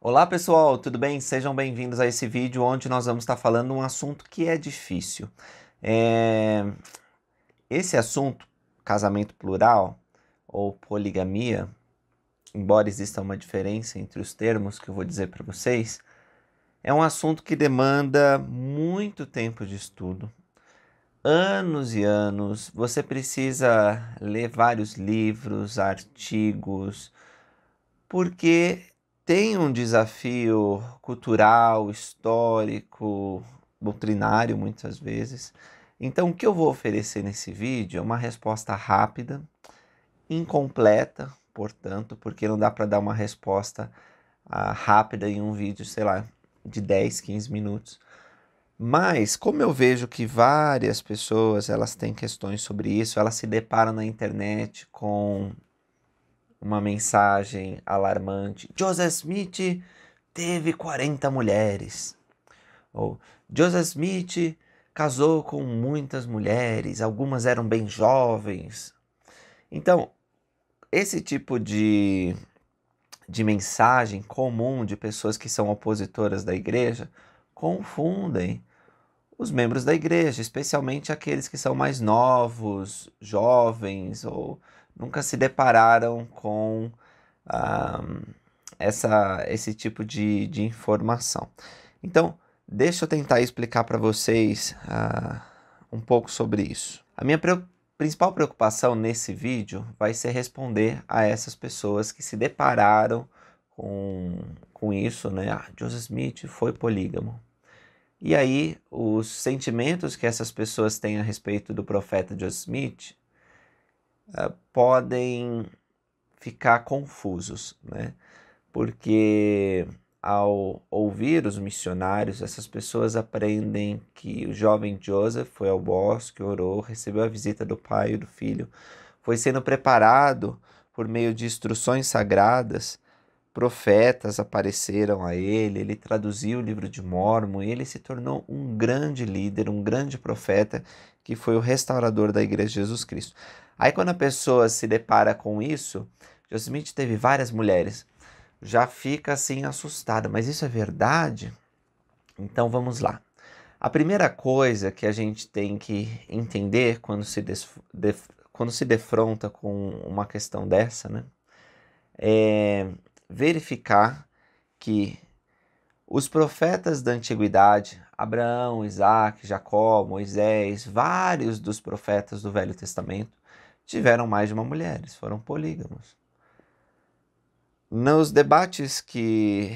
Olá pessoal, tudo bem? Sejam bem-vindos a esse vídeo onde nós vamos estar falando um assunto que é difícil. É, Esse assunto, casamento plural ou poligamia, embora exista uma diferença entre os termos que eu vou dizer para vocês, é um assunto que demanda muito tempo de estudo, anos e anos. Você precisa ler vários livros, artigos, porque tem um desafio cultural, histórico, doutrinário muitas vezes. Então, o que eu vou oferecer nesse vídeo é uma resposta rápida, incompleta, portanto, porque não dá para dar uma resposta rápida em um vídeo, sei lá, de 10, 15 minutos. Mas, como eu vejo que várias pessoas elas têm questões sobre isso, elas se deparam na internet com uma mensagem alarmante. Joseph Smith teve 40 mulheres. Ou Joseph Smith casou com muitas mulheres, algumas eram bem jovens. Então, esse tipo de mensagem comum de pessoas que são opositoras da igreja confundem os membros da igreja, especialmente aqueles que são mais novos, jovens ou nunca se depararam com ah, esse tipo de informação. Então, deixa eu tentar explicar para vocês um pouco sobre isso. A minha principal preocupação nesse vídeo vai ser responder a essas pessoas que se depararam com isso, né? Joseph Smith foi polígamo. E aí, os sentimentos que essas pessoas têm a respeito do profeta Joseph Smith podem ficar confusos, né? Porque ao ouvir os missionários, essas pessoas aprendem que o jovem Joseph foi ao bosque, orou, recebeu a visita do pai e do filho, foi sendo preparado por meio de instruções sagradas. Profetas apareceram a ele, ele traduziu o livro de Mórmon e ele se tornou um grande líder, um grande profeta que foi o restaurador da Igreja de Jesus Cristo. Aí quando a pessoa se depara com isso, Joseph Smith teve várias mulheres, já fica assim assustada, mas isso é verdade? Então vamos lá. A primeira coisa que a gente tem que entender quando se defronta com uma questão dessa, né, é verificar que os profetas da antiguidade, Abraão, Isaac, Jacó, Moisés, vários dos profetas do Velho Testamento, tiveram mais de uma mulher, eles foram polígamos. Nos debates que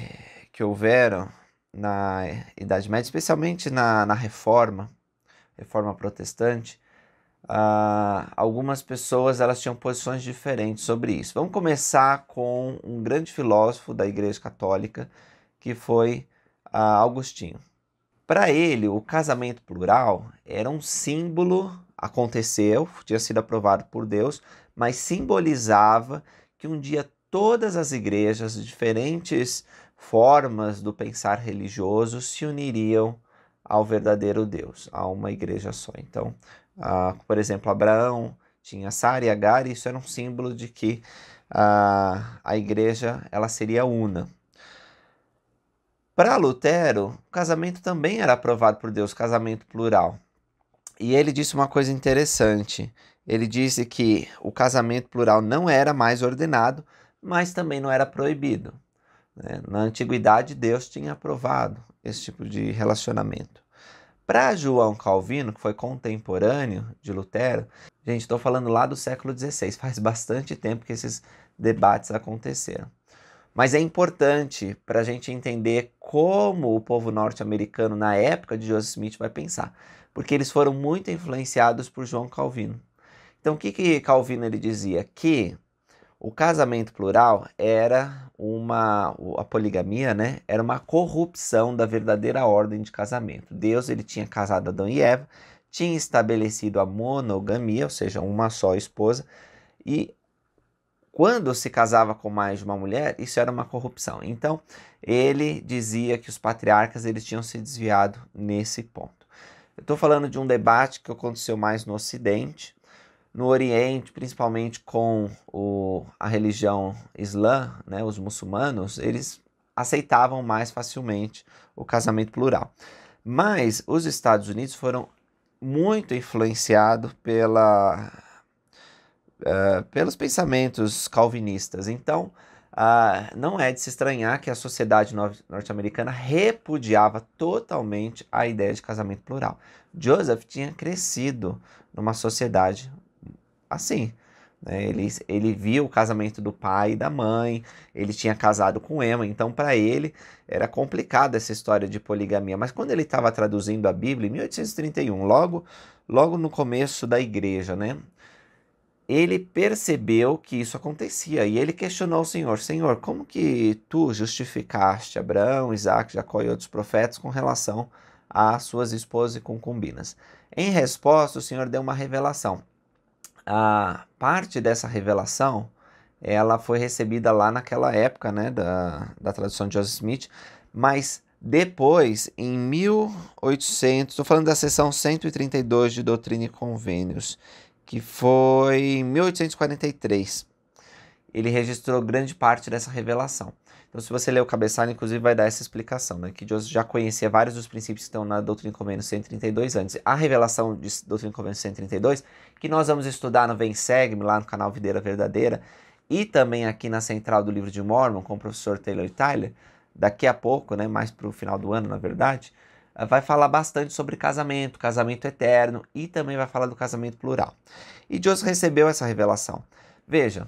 houveram na Idade Média, especialmente na Reforma Protestante, algumas pessoas elas tinham posições diferentes sobre isso. Vamos começar com um grande filósofo da Igreja Católica, que foi Agostinho. Para ele, o casamento plural era um símbolo, aconteceu, tinha sido aprovado por Deus, mas simbolizava que um dia todas as igrejas, diferentes formas do pensar religioso, se uniriam ao verdadeiro Deus, a uma igreja só. Então, por exemplo, Abraão tinha Sara e Agar, e isso era um símbolo de que a igreja ela seria una. Para Lutero, o casamento também era aprovado por Deus, casamento plural. E ele disse uma coisa interessante. Ele disse que o casamento plural não era mais ordenado, mas também não era proibido, né? Na antiguidade, Deus tinha aprovado esse tipo de relacionamento. Para João Calvino, que foi contemporâneo de Lutero, gente, estou falando lá do século XVI, faz bastante tempo que esses debates aconteceram. Mas é importante para a gente entender como o povo norte-americano, na época de Joseph Smith, vai pensar. Porque eles foram muito influenciados por João Calvino. Então, o que Calvino ele dizia? Que o casamento plural era a poligamia, né? Era uma corrupção da verdadeira ordem de casamento. Deus ele tinha casado Adão e Eva, tinha estabelecido a monogamia, ou seja, uma só esposa, e quando se casava com mais de uma mulher, isso era uma corrupção. Então, ele dizia que os patriarcas eles tinham se desviado nesse ponto. Eu estou falando de um debate que aconteceu mais no Ocidente, no Oriente, principalmente com a religião islã, né, os muçulmanos, eles aceitavam mais facilmente o casamento plural. Mas os Estados Unidos foram muito influenciados pelos pensamentos calvinistas. Então, não é de se estranhar que a sociedade norte-americana repudiava totalmente a ideia de casamento plural. Joseph tinha crescido numa sociedade assim, né? Ele via o casamento do pai e da mãe, ele tinha casado com Emma, então para ele era complicada essa história de poligamia. Mas quando ele estava traduzindo a Bíblia, em 1831, logo no começo da igreja, né? Ele percebeu que isso acontecia e ele questionou o Senhor: Senhor, como que tu justificaste Abraão, Isaac, Jacó e outros profetas com relação às suas esposas e concubinas? Em resposta, o Senhor deu uma revelação. A parte dessa revelação, ela foi recebida lá naquela época, né, da tradução de Joseph Smith, mas depois, em 1800, estou falando da seção 132 de Doutrina e Convênios, que foi em 1843, ele registrou grande parte dessa revelação. Então, se você ler o cabeçalho, inclusive, vai dar essa explicação, né? Que Joseph já conhecia vários dos princípios que estão na Doutrina e Convênios 132 antes. A revelação de Doutrina e Convênios 132, que nós vamos estudar no Vem Segue-me, lá no canal Videira Verdadeira, e também aqui na Central do Livro de Mormon, com o professor Taylor e Tyler, daqui a pouco, né? Mais para o final do ano, na verdade, vai falar bastante sobre casamento eterno, e também vai falar do casamento plural. E Joseph recebeu essa revelação. Veja,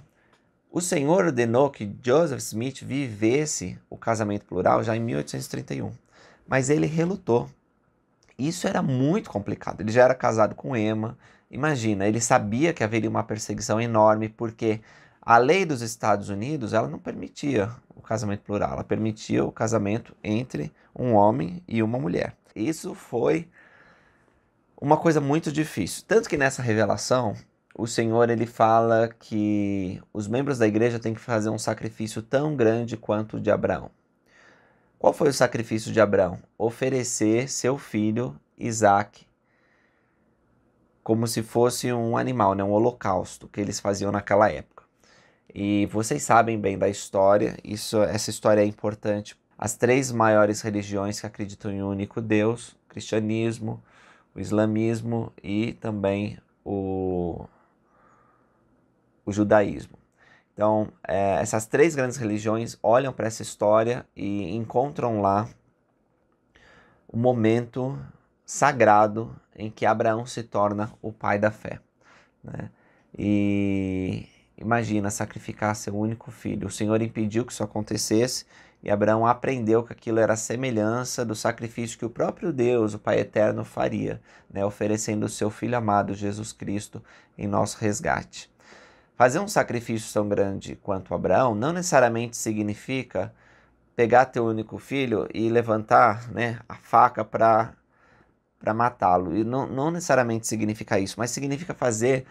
o Senhor ordenou que Joseph Smith vivesse o casamento plural já em 1831, mas ele relutou. Isso era muito complicado. Ele já era casado com Emma. Imagina, ele sabia que haveria uma perseguição enorme, porque a lei dos Estados Unidos, ela não permitia o casamento plural, ela permitia o casamento entre um homem e uma mulher. Isso foi uma coisa muito difícil. Tanto que nessa revelação, o Senhor ele fala que os membros da igreja têm que fazer um sacrifício tão grande quanto o de Abraão. Qual foi o sacrifício de Abraão? Oferecer seu filho Isaac como se fosse um animal, né? Um holocausto que eles faziam naquela época. E vocês sabem bem da história, essa história é importante. As três maiores religiões que acreditam em um único Deus, o cristianismo, o islamismo e também o judaísmo. Então, essas três grandes religiões olham para essa história e encontram lá o momento sagrado em que Abraão se torna o pai da fé, né? E imagina sacrificar seu único filho. O Senhor impediu que isso acontecesse e Abraão aprendeu que aquilo era a semelhança do sacrifício que o próprio Deus, o Pai Eterno, faria, né? Oferecendo o seu Filho amado, Jesus Cristo, em nosso resgate. Fazer um sacrifício tão grande quanto Abraão não necessariamente significa pegar teu único filho e levantar, né, a faca para matá-lo. E não necessariamente significa isso, mas significa fazer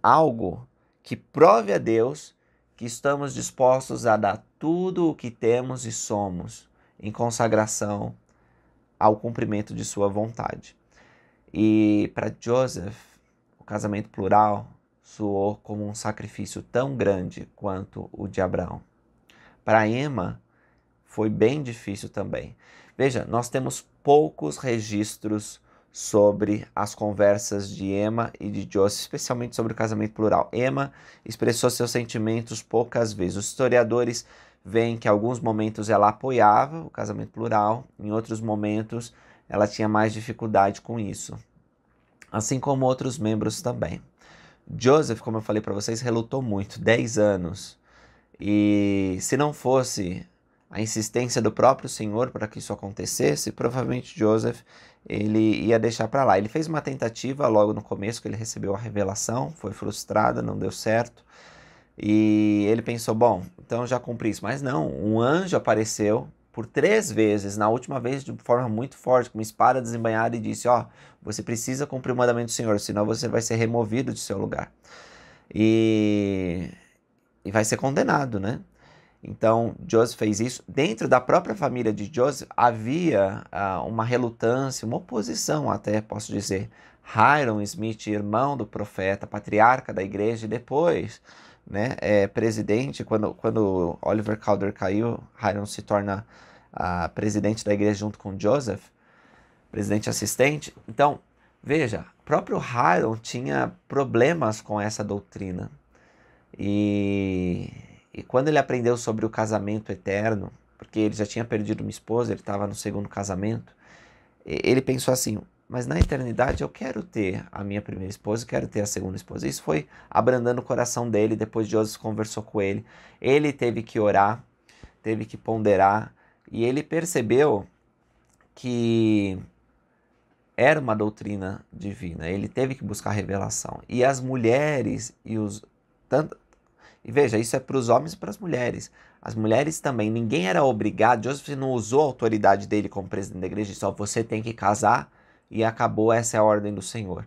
algo que prove a Deus que estamos dispostos a dar tudo o que temos e somos em consagração ao cumprimento de sua vontade. E para Joseph, o casamento plural soou como um sacrifício tão grande quanto o de Abraão. Para Emma, foi bem difícil também. Veja, nós temos poucos registros sobre as conversas de Emma e de Joseph, especialmente sobre o casamento plural. Emma expressou seus sentimentos poucas vezes. Os historiadores veem que em alguns momentos ela apoiava o casamento plural, em outros momentos ela tinha mais dificuldade com isso, assim como outros membros também. Joseph, como eu falei para vocês, relutou muito, 10 anos. E se não fosse a insistência do próprio Senhor para que isso acontecesse, provavelmente Joseph ele ia deixar para lá. Ele fez uma tentativa logo no começo, que ele recebeu a revelação, foi frustrada, não deu certo. E ele pensou, bom, então já cumpri isso. Mas não, um anjo apareceu por 3 vezes, na última vez de forma muito forte, com uma espada desembainhada, e disse, você precisa cumprir o mandamento do Senhor, senão você vai ser removido de seu lugar. E vai ser condenado, né? Então, Joseph fez isso. Dentro da própria família de Joseph havia uma relutância, uma oposição até, posso dizer. Hyrum Smith, irmão do profeta, patriarca da igreja, e depois né, presidente, quando Oliver Cowdery caiu, Hiram se torna presidente da igreja junto com Joseph, presidente assistente. Então, veja, o próprio Hiram tinha problemas com essa doutrina. E quando ele aprendeu sobre o casamento eterno, porque ele já tinha perdido uma esposa, ele estava no segundo casamento, ele pensou assim, mas na eternidade eu quero ter a minha primeira esposa, eu quero ter a segunda esposa. Isso foi abrandando o coração dele, depois Joseph conversou com ele. Ele teve que orar, teve que ponderar, e ele percebeu que era uma doutrina divina. Ele teve que buscar revelação. E as mulheres e veja, isso é para os homens e para as mulheres. As mulheres também, ninguém era obrigado. Joseph não usou a autoridade dele como presidente da igreja, só você tem que casar e acabou, essa é a ordem do Senhor.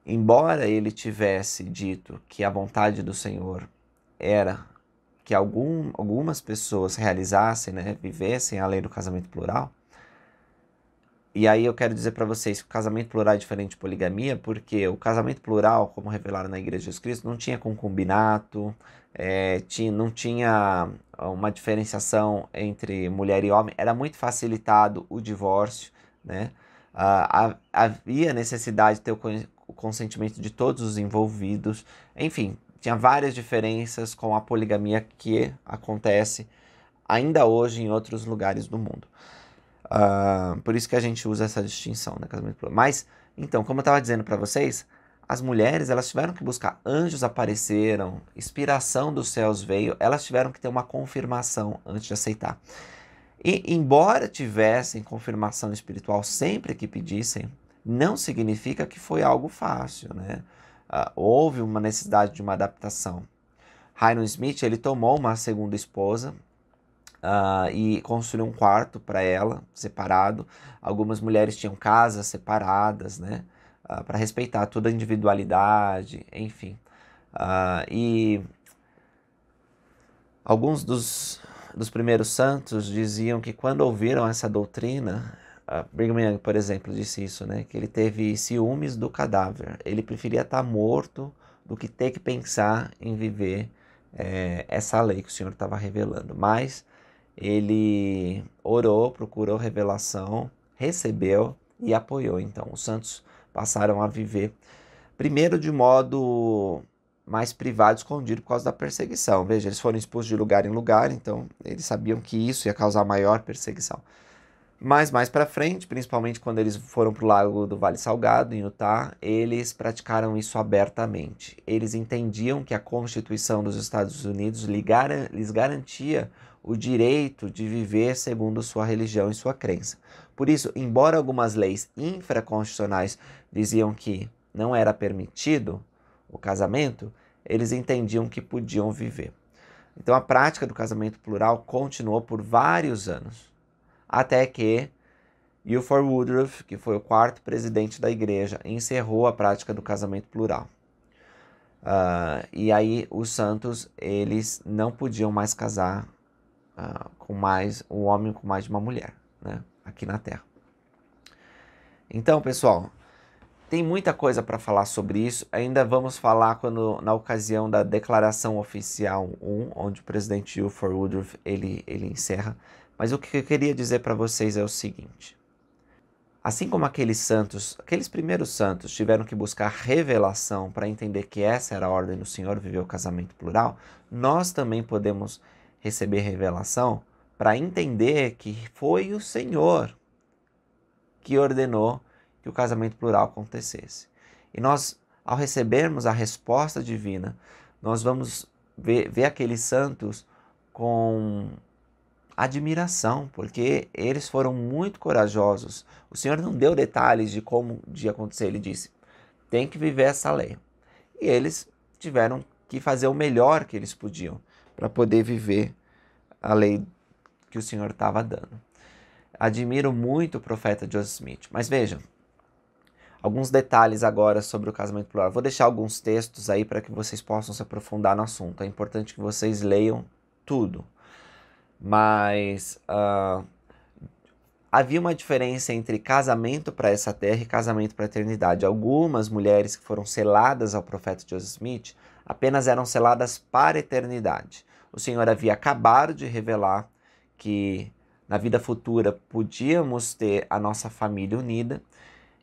Embora ele tivesse dito que a vontade do Senhor era que algumas pessoas realizassem, né, vivessem a lei do casamento plural. E aí eu quero dizer para vocês que o casamento plural é diferente de poligamia, porque o casamento plural, como revelaram na Igreja de Jesus Cristo, não tinha concubinato, não tinha uma diferenciação entre mulher e homem, era muito facilitado o divórcio, né? Havia necessidade de ter o consentimento de todos os envolvidos, enfim, tinha várias diferenças com a poligamia que acontece ainda hoje em outros lugares do mundo. Por isso que a gente usa essa distinção, né, casamento plural. Mas, então, como eu estava dizendo para vocês, as mulheres, elas tiveram que buscar, anjos apareceram, inspiração dos céus veio, elas tiveram que ter uma confirmação antes de aceitar. E, embora tivessem confirmação espiritual sempre que pedissem, não significa que foi algo fácil, né? Houve uma necessidade de uma adaptação. Hyrum Smith, ele tomou uma segunda esposa, e construiu um quarto para ela, separado. Algumas mulheres tinham casas separadas, né, para respeitar toda a individualidade, enfim. E alguns dos primeiros santos diziam que quando ouviram essa doutrina, Brigham Young, por exemplo, disse isso, né, que ele teve ciúmes do cadáver. Ele preferia estar morto do que ter que pensar em viver essa lei que o Senhor estava revelando. Mas ele orou, procurou revelação, recebeu e apoiou. Então, os santos passaram a viver, primeiro de modo mais privado, escondido por causa da perseguição. Veja, eles foram expulsos de lugar em lugar, então eles sabiam que isso ia causar maior perseguição. Mas mais para frente, principalmente quando eles foram para o Lago do Vale Salgado, em Utah, eles praticaram isso abertamente. Eles entendiam que a Constituição dos Estados Unidos lhes garantia o direito de viver segundo sua religião e sua crença. Por isso, embora algumas leis infraconstitucionais diziam que não era permitido o casamento, eles entendiam que podiam viver. Então a prática do casamento plural continuou por vários anos, até que Ilford Woodruff, que foi o quarto presidente da igreja, encerrou a prática do casamento plural. E aí os santos, eles não podiam mais casar com mais um homem com mais de uma mulher, né, aqui na Terra. Então, pessoal, tem muita coisa para falar sobre isso. Ainda vamos falar na ocasião da Declaração Oficial 1, onde o presidente Ilford Woodruff ele encerra. Mas o que eu queria dizer para vocês é o seguinte: assim como aqueles primeiros santos tiveram que buscar revelação para entender que essa era a ordem do Senhor, viver o casamento plural, nós também podemos receber revelação para entender que foi o Senhor que ordenou que o casamento plural acontecesse. E nós, ao recebermos a resposta divina, nós vamos ver aqueles santos com admiração, porque eles foram muito corajosos. O Senhor não deu detalhes de como ia acontecer, ele disse, tem que viver essa lei. E eles tiveram que fazer o melhor que eles podiam para poder viver a lei que o Senhor estava dando. Admiro muito o profeta Joseph Smith. Mas vejam, alguns detalhes agora sobre o casamento plural. Vou deixar alguns textos aí para que vocês possam se aprofundar no assunto. É importante que vocês leiam tudo. Mas havia uma diferença entre casamento para essa terra e casamento para a eternidade. Algumas mulheres que foram seladas ao profeta Joseph Smith apenas eram seladas para a eternidade. O Senhor havia acabado de revelar que na vida futura podíamos ter a nossa família unida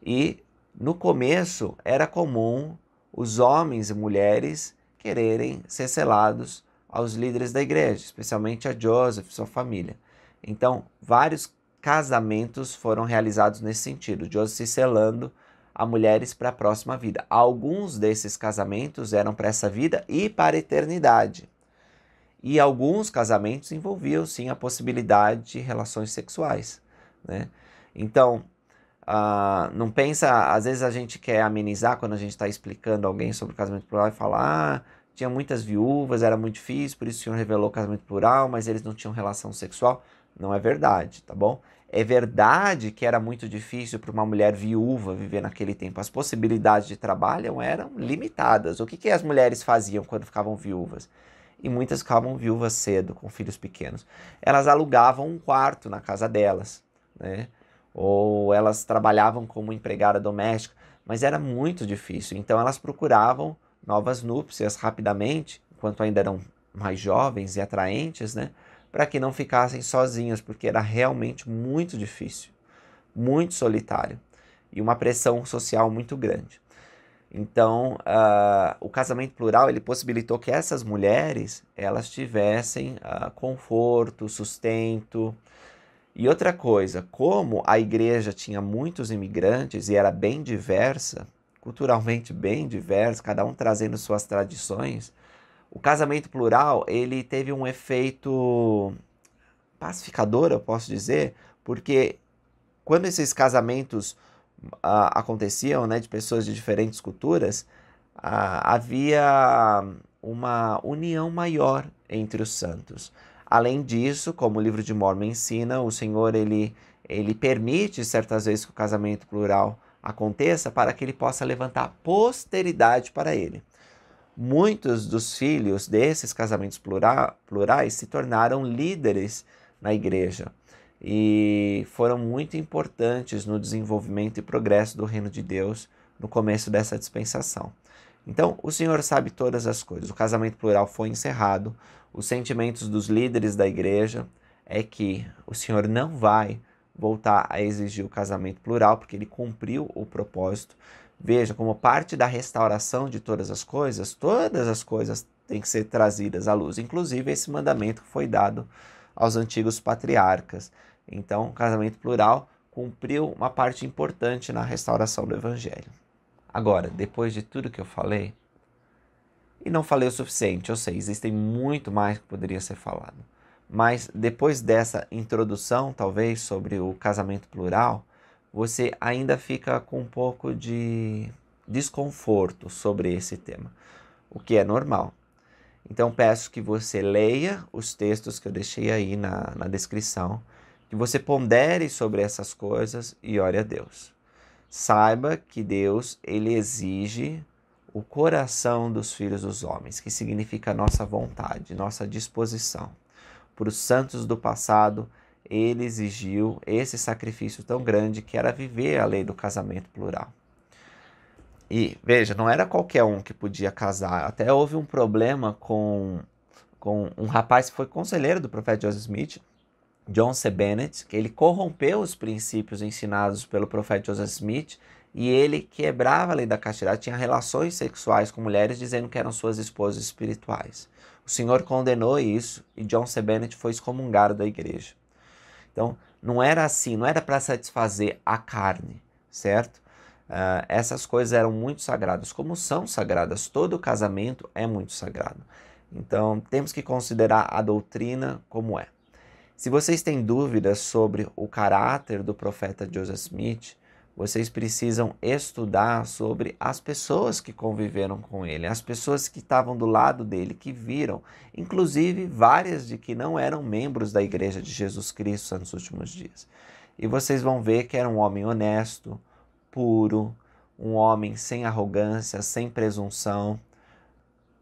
e no começo era comum os homens e mulheres quererem ser selados aos líderes da igreja, especialmente a Joseph e sua família. Então, vários casamentos foram realizados nesse sentido, Joseph se selando a mulheres para a próxima vida. Alguns desses casamentos eram para essa vida e para a eternidade. E alguns casamentos envolviam, sim, a possibilidade de relações sexuais, né? Então, não pensa, às vezes a gente quer amenizar quando a gente está explicando alguém sobre o casamento plural e falar, tinha muitas viúvas, era muito difícil, por isso o Senhor revelou o casamento plural, mas eles não tinham relação sexual. Não é verdade, tá bom? É verdade que era muito difícil para uma mulher viúva viver naquele tempo. As possibilidades de trabalho eram limitadas. O que as mulheres faziam quando ficavam viúvas? E muitas ficavam viúvas cedo, com filhos pequenos. Elas alugavam um quarto na casa delas, né? Ou elas trabalhavam como empregada doméstica, mas era muito difícil. Então elas procuravam novas núpcias rapidamente, enquanto ainda eram mais jovens e atraentes, né? Para que não ficassem sozinhas, porque era realmente muito difícil, muito solitário e uma pressão social muito grande. Então, o casamento plural ele possibilitou que essas mulheres elas tivessem conforto, sustento. E outra coisa, como a igreja tinha muitos imigrantes e era bem diversa, culturalmente bem diversa, cada um trazendo suas tradições, o casamento plural ele teve um efeito pacificador, eu posso dizer, porque quando esses casamentos aconteciam, né, de pessoas de diferentes culturas, havia uma união maior entre os santos. Além disso, como o livro de Mórmon ensina, o Senhor ele permite certas vezes que o casamento plural aconteça para que ele possa levantar posteridade para ele. Muitos dos filhos desses casamentos plurais se tornaram líderes na igreja e foram muito importantes no desenvolvimento e progresso do reino de Deus no começo dessa dispensação. Então, o Senhor sabe todas as coisas. O casamento plural foi encerrado. Os sentimentos dos líderes da igreja é que o Senhor não vai voltar a exigir o casamento plural, porque ele cumpriu o propósito. Veja, como parte da restauração de todas as coisas têm que ser trazidas à luz. Inclusive, esse mandamento foi dado aos antigos patriarcas. Então, o casamento plural cumpriu uma parte importante na restauração do Evangelho. Agora, depois de tudo que eu falei, e não falei o suficiente, eu sei, existem muito mais que poderia ser falado. Mas depois dessa introdução, talvez, sobre o casamento plural, você ainda fica com um pouco de desconforto sobre esse tema, o que é normal. Então peço que você leia os textos que eu deixei aí na descrição, que você pondere sobre essas coisas e ore a Deus. Saiba que Deus ele exige o coração dos filhos dos homens, que significa nossa vontade, nossa disposição. Para os santos do passado, ele exigiu esse sacrifício tão grande que era viver a lei do casamento plural. E veja, não era qualquer um que podia casar. Até houve um problema com um rapaz que foi conselheiro do profeta Joseph Smith, John C. Bennett, que ele corrompeu os princípios ensinados pelo profeta Joseph Smith e ele quebrava a lei da castidade, tinha relações sexuais com mulheres dizendo que eram suas esposas espirituais. O Senhor condenou isso e John C. Bennett foi excomungado da igreja. Então, não era assim, não era para satisfazer a carne, certo? Essas coisas eram muito sagradas, como são sagradas, todo casamento é muito sagrado. Então, temos que considerar a doutrina como é. Se vocês têm dúvidas sobre o caráter do profeta Joseph Smith, vocês precisam estudar sobre as pessoas que conviveram com ele, as pessoas que estavam do lado dele, que viram, inclusive várias de que não eram membros da Igreja de Jesus Cristo nos últimos dias. E vocês vão ver que era um homem honesto, puro, um homem sem arrogância, sem presunção.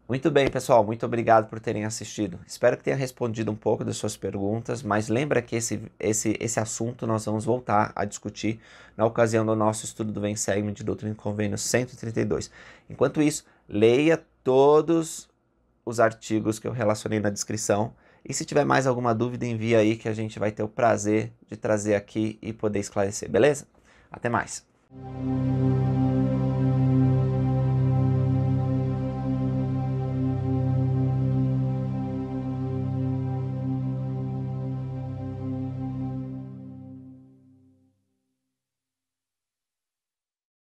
Muito bem, pessoal, muito obrigado por terem assistido. Espero que tenha respondido um pouco das suas perguntas, mas lembra que esse assunto nós vamos voltar a discutir na ocasião do nosso estudo do Vem Segue-me de Doutrina e Convênios 132. Enquanto isso, leia todos os artigos que eu relacionei na descrição. E se tiver mais alguma dúvida, envia aí que a gente vai ter o prazer de trazer aqui e poder esclarecer, beleza? Até mais!